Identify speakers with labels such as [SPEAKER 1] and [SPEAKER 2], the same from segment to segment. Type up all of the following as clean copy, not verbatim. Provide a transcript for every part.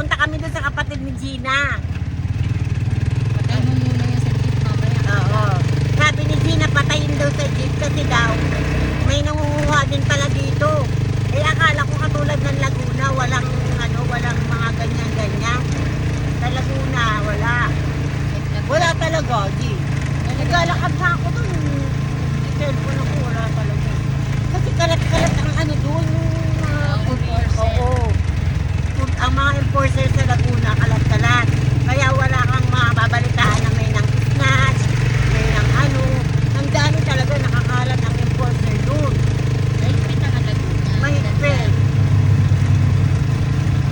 [SPEAKER 1] Pupunta kami doon sa kapatid ni Gina.
[SPEAKER 2] Patay mo muna yan sa jeep mamaya.
[SPEAKER 1] Oo. Sabi ni Gina, patayin daw sa jeep kasi daw may nangunguha din pala dito. Eh akala ko katulad ng Laguna, walang walang mga ganyan-ganyan. Sa Laguna, wala. Wala talaga, G. Naglalakad na ako doon. Yung cellphone ako, wala talaga. Kasi kalat-kalat ang doon, yung mga
[SPEAKER 2] enforcer.
[SPEAKER 1] Oo. Ang mga enforcer sa Laguna, kalat-kalat. Kaya wala kang mababalitaan na may nang snatch, may nang Nang dami talaga nakakalat ang enforcer doon.
[SPEAKER 2] Mahigpit ang Laguna.
[SPEAKER 1] Mahigpit.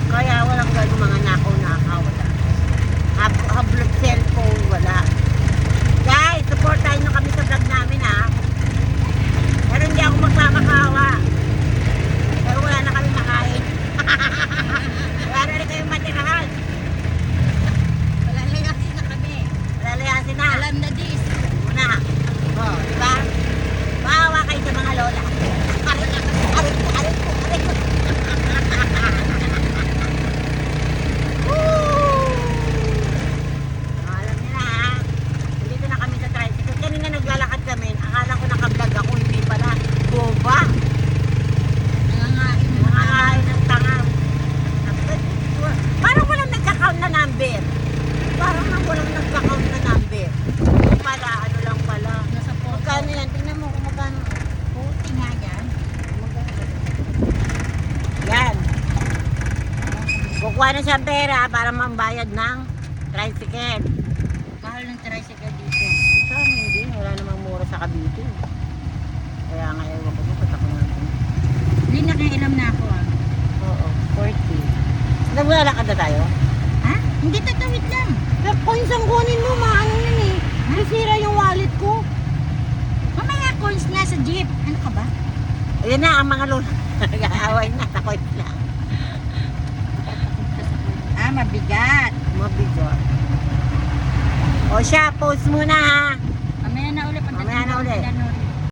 [SPEAKER 1] Kaya walang gano'ng mga nakaw-nakaw. Wala. Hablot cellphone, wala. Guys, supportahan nyo kami sa vlog namin ha. Pero hindi ako magpapakawa. Pero wala na kami makain. Wala na rin kayong matirahan.
[SPEAKER 2] Palalayasin na kami.
[SPEAKER 1] Lalayasin na.
[SPEAKER 2] Alam na dis.
[SPEAKER 1] Muna. O, diba? Maawa kayo sa mga lola. Aray ko. Woo! Alam niyo na ha. Dito na kami sa tricycle. Kanina naglalakad kami. Akala ko naka-vlog ako. Hindi pala. Boba.
[SPEAKER 2] Nangangain mo.
[SPEAKER 1] Nakakain ng tanga. Parang walang nagka-count na number. Parang walang nagka-count na number. Para lang pala.
[SPEAKER 2] Nasa photo.
[SPEAKER 1] Magkano yan? Tingnan mo kung magkano.
[SPEAKER 2] Puti nga yan.
[SPEAKER 1] Yan. Kukuha na siya pera para mambayad ng tricycle.
[SPEAKER 2] Mahal ng tricycle dito.
[SPEAKER 1] Sa amin hindi. Wala namang mura sa Cavite. Kaya nga ewan ko ba't ako natin.
[SPEAKER 2] Hindi nakialam na ako ah.
[SPEAKER 1] Oo. 40. Naglalakad na tayo?
[SPEAKER 2] Ha? Hindi tatawid lang.
[SPEAKER 1] Pero coins ang kunin mo. Maano yun eh. Nasira yung wallet ko.
[SPEAKER 2] Mamaya coins nga sa jeep. Ano ka ba?
[SPEAKER 1] Ayan na ang mga lola. Nag-aaway na. Sa coins lang.
[SPEAKER 2] Ah, mabigat.
[SPEAKER 1] Mabigot. O siya, post muna ha.
[SPEAKER 2] Mamaya na ulit.
[SPEAKER 1] Mamaya na ulit.